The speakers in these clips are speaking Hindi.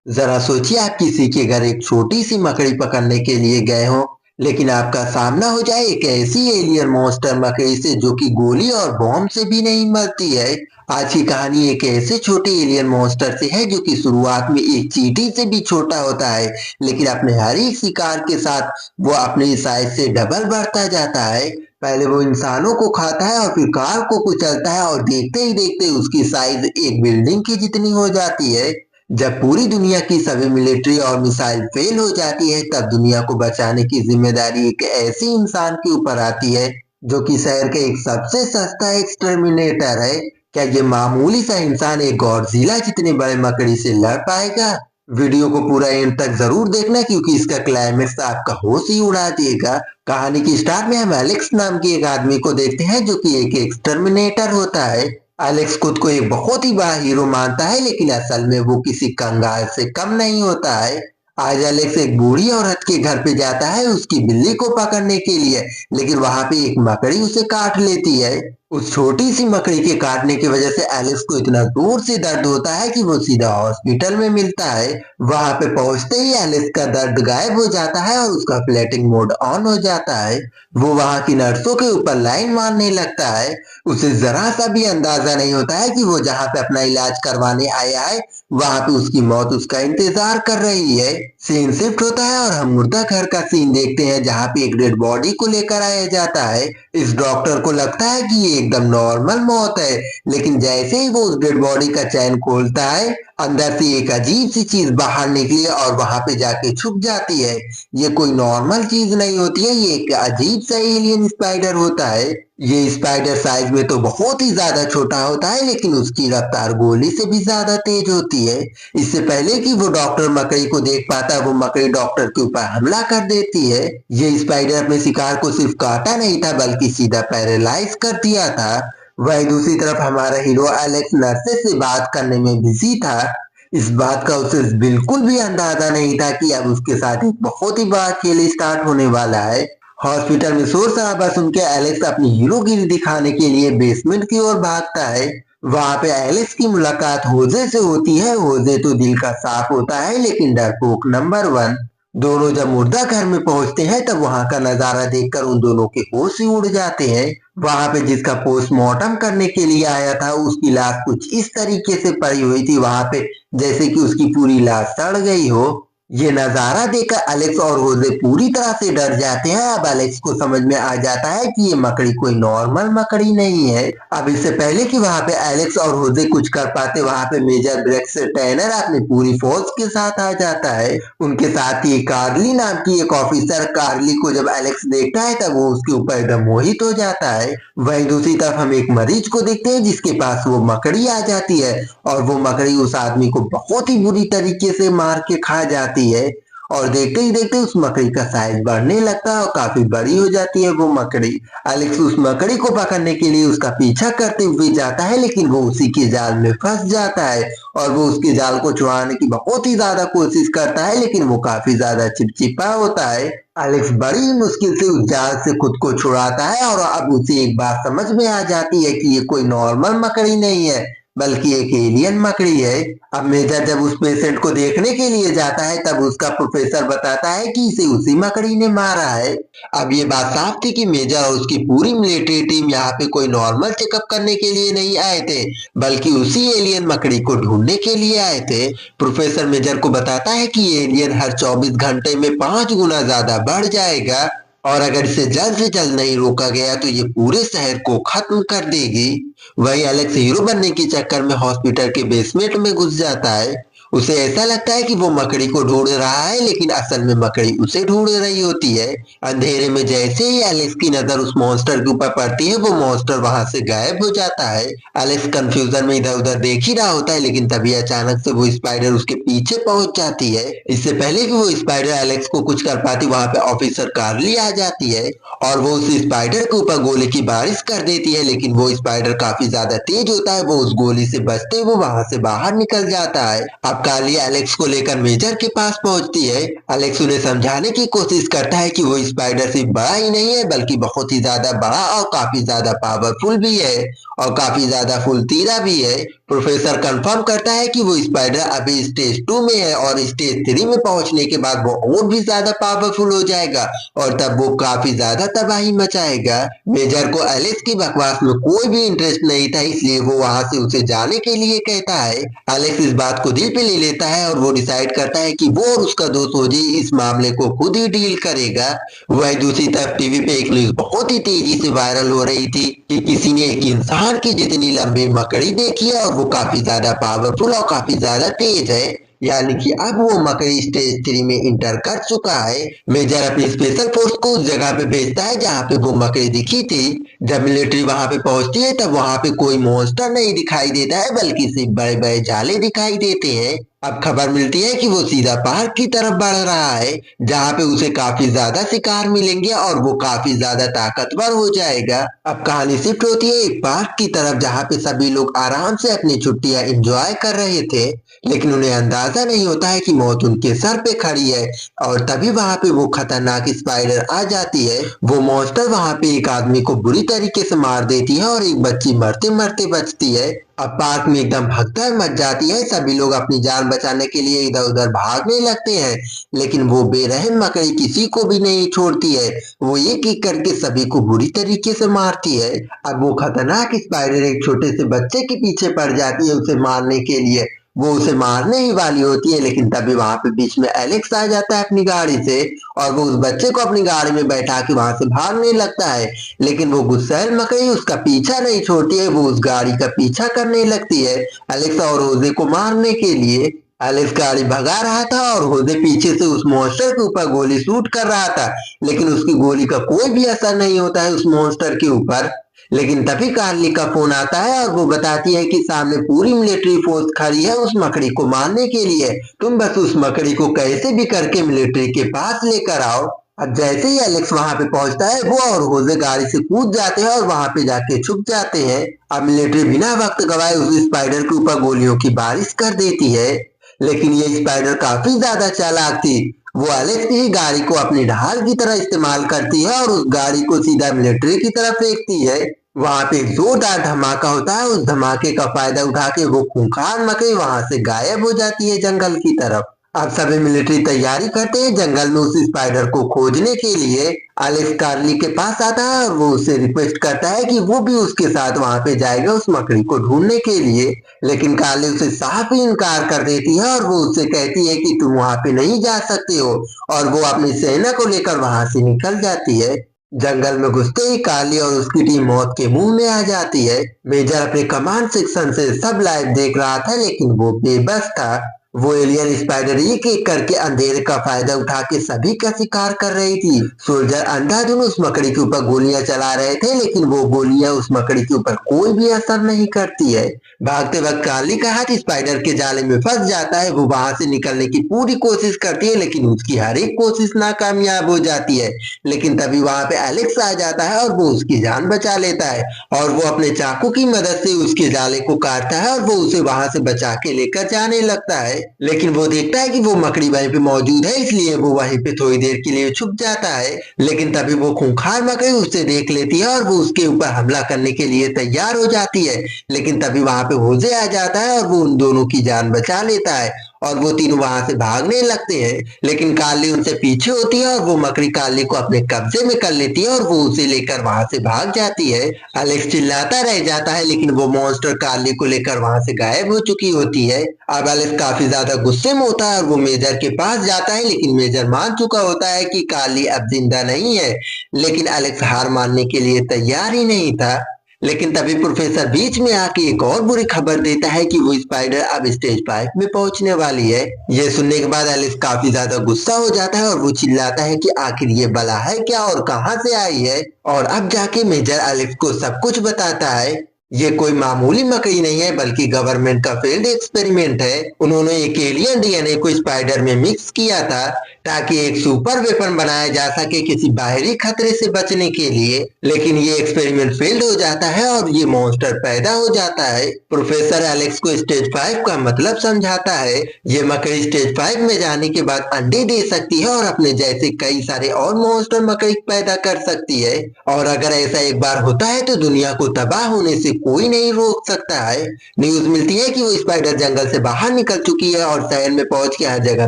जरा सोचिए आप किसी के घर एक छोटी सी मकड़ी पकड़ने के लिए गए हो, लेकिन आपका सामना हो जाए एक ऐसी एलियन मॉन्स्टर मकड़ी से जो कि गोली और बॉम्ब से भी नहीं मरती है। आज की कहानी एक ऐसे छोटे एलियन मॉन्स्टर से है जो कि शुरुआत में एक चींटी से भी छोटा होता है, लेकिन अपने हर एक शिकार के साथ वो अपनी साइज से डबल बढ़ता जाता है। पहले वो इंसानों को खाता है और फिर कार को कुचलता है और देखते ही देखते उसकी साइज एक बिल्डिंग की जितनी हो जाती है। जब पूरी दुनिया की सभी मिलिट्री और मिसाइल फेल हो जाती है तब दुनिया को बचाने की जिम्मेदारी एक ऐसे इंसान के ऊपर आती है जो कि शहर के एक सबसे सस्ता एक्सटर्मिनेटर है। क्या ये मामूली सा इंसान एक गॉडजिला जितने बड़े मकड़ी से लड़ पाएगा? वीडियो को पूरा एंड तक जरूर देखना क्योंकि इसका क्लाइमेक्स आपका होश ही उड़ा देगा। कहानी की स्टार्ट में हम एलेक्स नाम के एक आदमी को देखते हैं जो कि एक एक्सटर्मिनेटर होता है। एलेक्स खुद को एक बहुत ही बड़ा हीरो मानता है, लेकिन असल में वो किसी कंगाल से कम नहीं होता है। आज एलेक्स एक बूढ़ी औरत के घर पे जाता है उसकी बिल्ली को पकड़ने के लिए, लेकिन वहां पे एक मकड़ी उसे काट लेती है। उस छोटी सी मकड़ी के काटने की वजह से एलेक्स को इतना जोर से दर्द होता है कि वो सीधा हॉस्पिटल में मिलता है। वहां पे पहुंचते ही एलेक्स का दर्द गायब हो जाता है और उसका फ्लैटिंग मोड ऑन हो जाता है। वो वहां की नर्सों के ऊपर लाइन मारने लगता है। उसे जरा सा भी अंदाजा नहीं होता है कि वो जहाँ पे अपना इलाज करवाने आया है वहां पे उसकी मौत उसका इंतजार कर रही है। सीन शिफ्ट होता है और हम मुर्दा घर का सीन देखते हैं जहाँ पे एक डेड बॉडी को लेकर आया जाता है। इस डॉक्टर को लगता है कि ये एकदम नॉर्मल मौत है, लेकिन जैसे ही वो उस डेड बॉडी का चैन खोलता है अंदर से एक अजीब सी चीज बाहर निकली और वहां पे जाके छुप जाती है। ये कोई नॉर्मल चीज नहीं होती है, ये एक अजीब सा एलियन स्पाइडर होता है। ये स्पाइडर साइज में तो बहुत ही ज्यादा छोटा होता है, लेकिन उसकी रफ्तार गोली से भी ज्यादा तेज होती है। इससे पहले कि वो डॉक्टर मकड़ी को देख पाता वो मकड़ी डॉक्टर के ऊपर हमला कर देती है। ये स्पाइडर अपने शिकार को सिर्फ काटा नहीं था बल्कि सीधा पैरालाइज कर दिया था। वहीं दूसरी तरफ हमारा हीरो एलेक्स नर्सेस से बात करने में बिजी था। इस बात का उसे बिल्कुल भी अंदाजा नहीं था कि अब उसके साथ एक बहुत ही बड़ा खेल स्टार्ट होने वाला है। हॉस्पिटल में शोर शराबा सुन के एलेक्स अपनी हीरोगिरी दिखाने के लिए बेसमेंट की ओर भागता है। वहां पे एलेक्स की मुलाकात होजे से होती है। होजे तो दिल का साफ होता है लेकिन डरपोक नंबर वन। दोनों जब मुर्दा घर में पहुंचते हैं तब वहां का नजारा देखकर उन दोनों के होश ही उड़ जाते हैं। वहां पे जिसका पोस्टमार्टम करने के लिए आया था उसकी लाश कुछ इस तरीके से पड़ी हुई थी वहां पे जैसे कि उसकी पूरी लाश सड़ गई हो। ये नजारा देखकर एलेक्स और होजे पूरी तरह से डर जाते हैं। अब एलेक्स को समझ में आ जाता है कि ये मकड़ी कोई नॉर्मल मकड़ी नहीं है। अब इससे पहले कि वहां पे एलेक्स और होजे कुछ कर पाते वहां पे मेजर ब्रेक्स टैनर अपनी पूरी फौज के साथ आ जाता है। उनके साथ ही कार्ली नाम की एक ऑफिसर। कार्ली को जब एलेक्स देखता है तब वो उसके ऊपर एकदम मोहित हो जाता है। वहीं दूसरी तरफ हम एक मरीज को देखते हैं जिसके पास वो मकड़ी आ जाती है और वो मकड़ी उस आदमी को बहुत ही बुरी तरीके से मार के खा जाती है। और देखते ही देखते उस मकड़ी का साइज बढ़ने लगता है और काफी बड़ी हो जाती है वो मकड़ी। एलेक्स उस मकड़ी को पकड़ने के लिए उसका पीछा करते हुए जाता है, लेकिन वो उसी के जाल में फंस जाता है और वो उसके जाल को छुड़ाने की बहुत ही ज्यादा कोशिश करता है, लेकिन वो काफी ज्यादा चिपचिपा होता है। एलेक्स बड़ी मुश्किल से उस जाल से खुद को छुड़ाता है और अब उसे एक बात समझ में आ जाती है कि ये कोई नॉर्मल मकड़ी नहीं है बल्कि एक एलियन मकड़ी है। अब मेजर जब उस पेशेंट को देखने के लिए जाता है तब उसका प्रोफेसर बताता है कि इसे उसी मकड़ी ने मारा है। अब ये बात साफ थी कि मेजर और उसकी पूरी मिलिट्री टीम यहाँ पे कोई नॉर्मल चेकअप करने के लिए नहीं आए थे बल्कि उसी एलियन मकड़ी को ढूंढने के लिए आए थे। प्रोफेसर मेजर को बताता है कि ये एलियन हर 24 घंटे में 5 गुना ज्यादा बढ़ जाएगा और अगर इसे जल्द से जल्द नहीं रोका गया तो ये पूरे शहर को खत्म कर देगी। वही एलेक्स हीरो बनने के चक्कर में हॉस्पिटल के बेसमेंट में घुस जाता है। उसे ऐसा लगता है कि वो मकड़ी को ढूंढ रहा है, लेकिन असल में मकड़ी उसे ढूंढ रही होती है। अंधेरे में जैसे ही एलेक्स की नजर उस मॉन्स्टर के ऊपर पड़ती है वो मॉन्स्टर वहां से गायब हो जाता है। एलेक्स कंफ्यूजन में इधर उधर देख ही रहा होता है, लेकिन तभी अचानक से वो स्पाइडर उसके पीछे पहुंच जाती है। इससे पहले कि वो स्पाइडर एलेक्स को कुछ कर पाती वहां पे ऑफिसर कार्ली आ जाती है और वो उस स्पाइडर के ऊपर गोली की बारिश कर देती है, लेकिन वो स्पाइडर काफी ज्यादा तेज होता है। वो उस गोली से बचते वो वहां से बाहर निकल जाता है। अब कार्ली एलेक्स को लेकर मेजर के पास पहुंचती है। एलेक्स उन्हें समझाने की कोशिश करता है कि वो स्पाइडर सिर्फ बड़ा ही नहीं है बल्कि बहुत ही ज्यादा बड़ा और काफी ज्यादा पावरफुल भी है और काफी ज्यादा फुर्तीला भी है। प्रोफेसर कंफर्म करता है कि वो स्पाइडर अभी स्टेज 2 में है और स्टेज 3 में पहुंचने के बाद वो और भी ज्यादा पावरफुल हो जाएगा और तब वो काफी ज्यादा तबाही मचाएगा। मेजर को एलेक्स की बकवास में कोई भी इंटरेस्ट नहीं था, इसलिए वो वहां से उसे जाने के लिए कहता है। एलेक्स इस बात को दिल पे ले लेता है और वो डिसाइड करता है कि वो और उसका दोस्त ओजी इस मामले को खुद ही डील करेगा। वहीं दूसरी तरफ टीवी पे एक न्यूज बहुत ही तेजी से वायरल हो रही थी कि किसी ने एक इंसान की जितनी लंबी मकड़ी देखी है और वो काफी ज्यादा पावरफुल और काफी ज्यादा तेज है, यानी कि अब वो मकड़ी स्टेज 3 में इंटर कर चुका है। मेजर अपनी स्पेशल फोर्स को उस जगह पे भेजता है जहाँ पे वो मकड़ी दिखी थी। जब मिलिट्री वहां पे पहुंचती है तब वहां पे कोई मॉन्स्टर नहीं दिखाई देता है, बल्कि सिर्फ बड़े बड़े जाले दिखाई देते हैं। अब खबर मिलती है कि वो सीधा पार्क की तरफ बढ़ रहा है जहाँ पे उसे काफी ज्यादा शिकार मिलेंगे और वो काफी ज्यादा ताकतवर हो जाएगा। अब कहानी शिफ्ट होती है एक पार्क की तरफ जहाँ पे सभी लोग आराम से अपनी छुट्टियां एंजॉय कर रहे थे, लेकिन उन्हें अंदाजा नहीं होता है कि मौत उनके सर पे खड़ी है। और तभी वहां पे वो खतरनाक स्पाइडर आ जाती है। वो मॉन्स्टर वहां पे एक आदमी को बुरी तरीके से मार देती है और एक बच्ची मरते मरते बचती है। अब पार्क में एकदम भगदड़ मच जाती है, सभी लोग अपनी जान बचाने के लिए इधर उधर भागने लगते हैं, लेकिन वो बेरहम मकड़ी किसी को भी नहीं छोड़ती है। वो एक एक करके सभी को बुरी तरीके से मारती है। अब वो खतरनाक स्पाइडर एक छोटे से बच्चे के पीछे पड़ जाती है उसे मारने के लिए। वो उसे मारने ही वाली होती है, लेकिन तभी वहां पे बीच में एलेक्स आ जाता है अपनी गाड़ी से और वो उस बच्चे को अपनी गाड़ी में बैठा के वहां से भागने लगता है। लेकिन वो गुस्सैल मकड़ी उसका पीछा नहीं छोड़ती है, वो उस गाड़ी का पीछा करने लगती है एलेक्स और होजे को मारने के लिए। एलेक्स गाड़ी भगा रहा था और होजे पीछे से उस मॉन्स्टर के ऊपर गोली शूट कर रहा था, लेकिन उसकी गोली का कोई भी असर नहीं होता है उस मॉन्स्टर के ऊपर। लेकिन तभी कार्ली का फोन आता है और वो बताती है कि सामने पूरी मिलिट्री फोर्स खड़ी है उस मकड़ी को मारने के लिए। तुम बस उस मकड़ी को कैसे भी करके मिलिट्री के पास लेकर आओ। अब जैसे ही एलेक्स वहां पे पहुंचता है वो और होजे गाड़ी से कूद जाते हैं और वहां पे जाके छुप जाते हैं। अब मिलिट्री बिना वक्त गवाए उस स्पाइडर के ऊपर गोलियों की बारिश कर देती है, लेकिन ये स्पाइडर काफी ज्यादा चालाक थी। वो एलेक्स की ही गाड़ी को अपनी ढाल की तरह इस्तेमाल करती है और उस गाड़ी को सीधा मिलिट्री की तरफ फेंकती है। वहां पे एक जोरदार धमाका होता है, उस धमाके का फायदा उठा के वो खूंखार मकड़ी वहां से गायब हो जाती है जंगल की तरफ। अब सभी मिलिट्री तैयारी करते हैं जंगल में उस स्पाइडर को खोजने के लिए। एलेक्स कार्ली के पास आता है और वो उससे रिक्वेस्ट करता है कि वो भी उसके साथ वहां पे जाएगा उस मकड़ी को ढूंढने के लिए, लेकिन कार्ली उसे साफ ही इनकार कर देती है और वो उससे कहती है कि तुम वहां पे नहीं जा सकते हो, और वो अपनी सेना को लेकर वहां से निकल जाती है। जंगल में घुसते ही कार्ली और उसकी टीम मौत के मुंह में आ जाती है। मेजर अपने कमांड सेक्शन से सब लाइव देख रहा था, लेकिन वो बेबस था। वो एलियन स्पाइडर एक एक करके अंधेरे का फायदा उठा के सभी का शिकार कर रही थी। सोल्जर अंधाधुन उस मकड़ी के ऊपर गोलियां चला रहे थे, लेकिन वो गोलियां उस मकड़ी के ऊपर कोई भी असर नहीं करती है। भागते वक्त कार्ली का हाथ स्पाइडर के जाले में फंस जाता है। वो वहां से निकलने की पूरी कोशिश करती है, लेकिन उसकी हर एक कोशिश नाकामयाब हो जाती है। लेकिन तभी वहां पे एलेक्स आ जाता है और वो उसकी जान बचा लेता है और वो अपने चाकू की मदद से उसके जाले को काटता है और वो उसे वहां से बचा के लेकर जाने लगता है। लेकिन वो देखता है कि वो मकड़ी वहीं पे मौजूद है, इसलिए वो वहीं पे थोड़ी देर के लिए छुप जाता है। लेकिन तभी वो खूंखार मकड़ी उसे देख लेती है और वो उसके ऊपर हमला करने के लिए तैयार हो जाती है। लेकिन तभी वहां पे होजे आ जाता है और वो उन दोनों की जान बचा लेता है और वो तीनों वहां से भागने लगते हैं। लेकिन कार्ली उनसे पीछे होती है और वो मकड़ी कार्ली को अपने कब्जे में कर लेती है और वो उसे लेकर वहां से भाग जाती है। एलेक्स चिल्लाता रह जाता है, लेकिन वो मॉन्स्टर कार्ली को लेकर वहां से गायब हो चुकी होती है। अब एलेक्स काफी ज्यादा गुस्से में होता है और वो मेजर के पास जाता है, लेकिन मेजर मान चुका होता है कि कार्ली अब जिंदा नहीं है। लेकिन एलेक्स हार मानने के लिए तैयार ही नहीं था। लेकिन तभी प्रोफेसर बीच में आके एक और बुरी खबर देता है कि वो स्पाइडर अब स्टेज 5 में पहुंचने वाली है। ये सुनने के बाद एलिस काफी ज्यादा गुस्सा हो जाता है और वो चिल्लाता है कि आखिर ये बला है क्या और कहां से आई है। और अब जाके मेजर एलिस को सब कुछ बताता है। ये कोई मामूली मकड़ी नहीं है, बल्कि गवर्नमेंट का फील्ड एक्सपेरिमेंट है। उन्होंने एक एलियन डीएनए को स्पाइडर में मिक्स किया था। ताकि एक सुपर वेपन बनाया जा सके किसी बाहरी खतरे से बचने के लिए। लेकिन ये एक्सपेरिमेंट फेल्ड हो जाता है और ये मॉन्स्टर पैदा हो जाता है। प्रोफेसर एलेक्स को स्टेज 5 का मतलब समझाता है। ये मकड़ी स्टेज 5 में जाने के बाद अंडे दे सकती है और अपने जैसे कई सारे और मॉन्स्टर मकड़ी पैदा कर सकती है। और अगर ऐसा एक बार होता है तो दुनिया को तबाह होने से कोई नहीं रोक सकता है। न्यूज मिलती है कि वो स्पाइडर जंगल से बाहर निकल चुकी है और शहर में पहुंच के हर जगह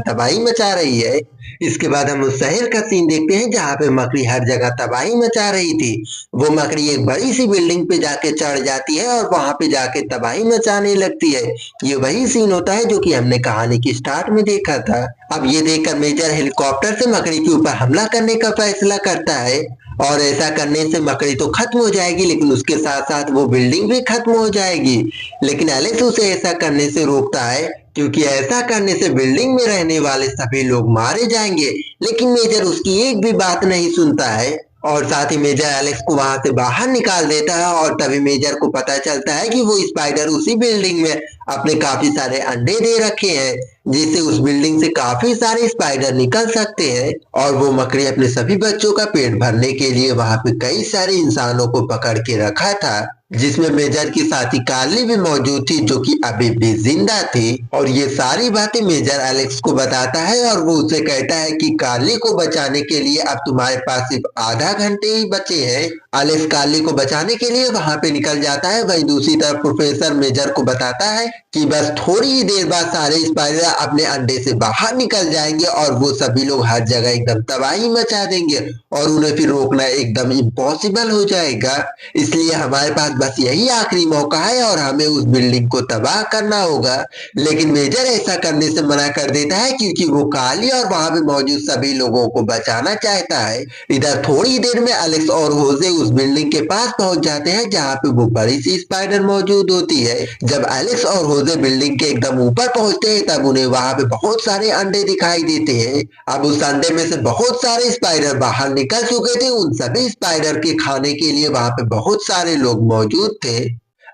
तबाही मचा रही है। इसके बाद हम उस शहर का सीन देखते हैं जहाँ पे मकड़ी हर जगह तबाही मचा रही थी। वो मकड़ी एक बड़ी सी बिल्डिंग पे जाके चढ़ जाती है और वहां पे जाके तबाही मचाने लगती है। ये वही सीन होता है जो कि हमने कहानी की स्टार्ट में देखा था। अब ये देखकर मेजर हेलीकॉप्टर से मकड़ी के ऊपर हमला करने का फैसला करता है और ऐसा करने से मकड़ी तो खत्म हो जाएगी, लेकिन उसके साथ साथ वो बिल्डिंग भी खत्म हो जाएगी। लेकिन एलेक्स उसे ऐसा करने से रोकता है क्योंकि ऐसा करने से बिल्डिंग में रहने वाले सभी लोग मारे जाएंगे। लेकिन मेजर उसकी एक भी बात नहीं सुनता है और साथ ही मेजर एलेक्स को वहां से बाहर निकाल देता है। और तभी मेजर को पता चलता है कि वो स्पाइडर उसी बिल्डिंग में अपने काफी सारे अंडे दे रखे हैं, जिससे उस बिल्डिंग से काफी सारे स्पाइडर निकल सकते हैं। और वो मकड़ी अपने सभी बच्चों का पेट भरने के लिए वहां पे कई सारे इंसानों को पकड़ के रखा था, जिसमें मेजर की साथी कार्ली भी मौजूद थी जो कि अभी भी जिंदा थी। और ये सारी बातें मेजर एलेक्स को बताता है और वो उसे कहता है कि कार्ली को बचाने के लिए अब तुम्हारे पास सिर्फ आधा घंटे ही बचे हैं। एलेक्स कार्ली को बचाने के लिए वहां पे निकल जाता है। वहीं दूसरी तरफ प्रोफेसर मेजर को बताता है कि बस थोड़ी ही देर बाद सारे स्पाइडर अपने अंडे से बाहर निकल जाएंगे और वो सभी लोग हर जगह एकदम तबाही मचा देंगे और उन्हें फिर रोकना एकदम इम्पॉसिबल हो जाएगा। इसलिए हमारे पास बस यही आखिरी मौका है और हमें उस बिल्डिंग को तबाह करना होगा। लेकिन मेजर ऐसा करने से मना कर देता है क्योंकि वो कार्ली और वहां पे मौजूद सभी लोगों को बचाना चाहता है। इधर थोड़ी देर में एलेक्स और होजे उस बिल्डिंग के पास पहुंच जाते हैं जहाँ पे वो बड़ी सी स्पाइडर मौजूद होती है। जब एलेक्स और होजे बिल्डिंग के एकदम ऊपर पहुंचते हैं तब उन्हें वहां पे बहुत सारे अंडे दिखाई देते हैं। अब उस अंडे में से बहुत सारे स्पाइडर बाहर निकल चुके थे। उन सभी स्पाइडर के खाने के लिए वहां पे बहुत सारे लोग मौजूद थे।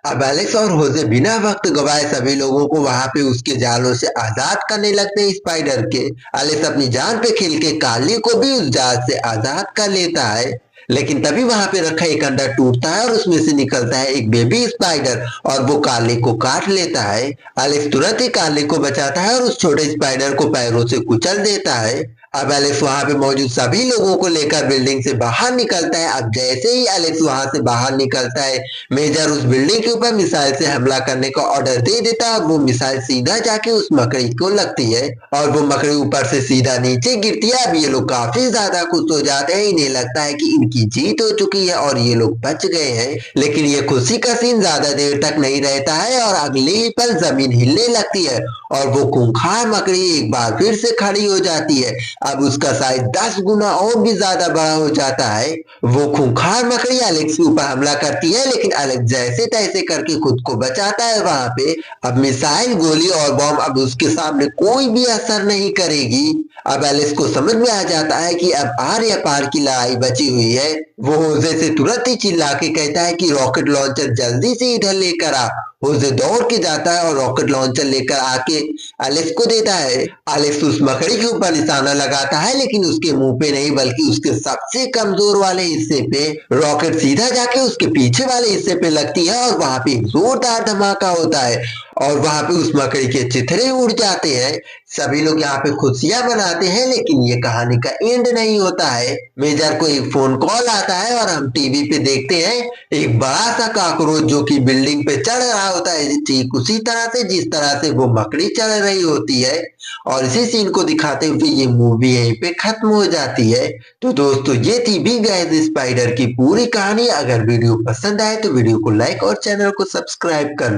अब एलेक्स और होजे बिना वक्त गवाए सभी लोगों को वहां पे उसके जालों से आजाद करने लगते हैं स्पाइडर के। एलेक्स अपनी जान पे खेल के कार्ली को भी उस जाल से आजाद कर लेता है। लेकिन तभी वहां पे रखा एक अंडा टूटता है और उसमें से निकलता है एक बेबी स्पाइडर और वो कार्ली को काट लेता है। एलेक्स तुरंत ही कार्ली को बचाता है और उस छोटे स्पाइडर को पैरों से कुचल देता है। अब एलेक्स वहां पे मौजूद सभी लोगों को लेकर बिल्डिंग से बाहर निकलता है। अब जैसे ही एलेक्स वहां से बाहर निकलता है मेजर उस बिल्डिंग के ऊपर मिसाइल से हमला करने का ऑर्डर दे देता है और वो मिसाइल सीधा जाके उस मकड़ी को लगती है और वो मकड़ी ऊपर से सीधा नीचे गिरती है। अब ये लोग काफी ज्यादा खुश हो जाते हैं। इन्हें लगता है कि इनकी जीत हो चुकी है और ये लोग बच गए हैं। लेकिन ये खुशी का सीन ज्यादा देर तक नहीं रहता है और अगले ही पल जमीन हिलने लगती है और वो खूंखार मकड़ी एक बार फिर से खड़ी हो जाती है। अब उसका साइज 10 गुना और भी ज्यादा बड़ा हो जाता है। वो खूंखार मकड़ी एलेक्स के ऊपर हमला करती है, लेकिन एलेक्स जैसे तैसे करके खुद को बचाता है वहां पे। अब मिसाइल, गोली और बम अब उसके सामने कोई भी असर नहीं करेगी। अब एलेक्स को समझ में आ जाता है कि अब आर या पार की लड़ाई बची हुई है। वो होजे से तुरंत ही चिल्ला के कहता है कि रॉकेट लॉन्चर जल्दी से इधर लेकर आ। होजे दौड़ के जाता है और रॉकेट लॉन्चर लेकर आके एलेक्स को देता है। एलेक्स उस मकड़ी के ऊपर निशाना लगाता है, लेकिन उसके मुंह पे नहीं बल्कि उसके सबसे कमजोर वाले हिस्से पे। रॉकेट सीधा जाके उसके पीछे वाले हिस्से पे लगती है और वहां पे एक जोरदार धमाका होता है और वहां पे उस मकड़ी के चिथड़े उड़ जाते हैं। सभी लोग यहाँ पे खुशियां मनाते हैं, लेकिन ये कहानी का एंड नहीं होता है। मेजर को एक फोन कॉल आता है और हम टीवी पे देखते हैं एक बड़ा सा कॉकरोच जो कि बिल्डिंग पे चढ़ रहा होता है, ठीक उसी तरह से जिस तरह से वो मकड़ी चढ़ रही होती है। और इसी सीन को दिखाते हुए ये मूवी यहीं पे खत्म हो जाती है। तो दोस्तों ये थी बिग एज स्पाइडर की पूरी कहानी। अगर वीडियो पसंद आए तो वीडियो को लाइक और चैनल को सब्सक्राइब कर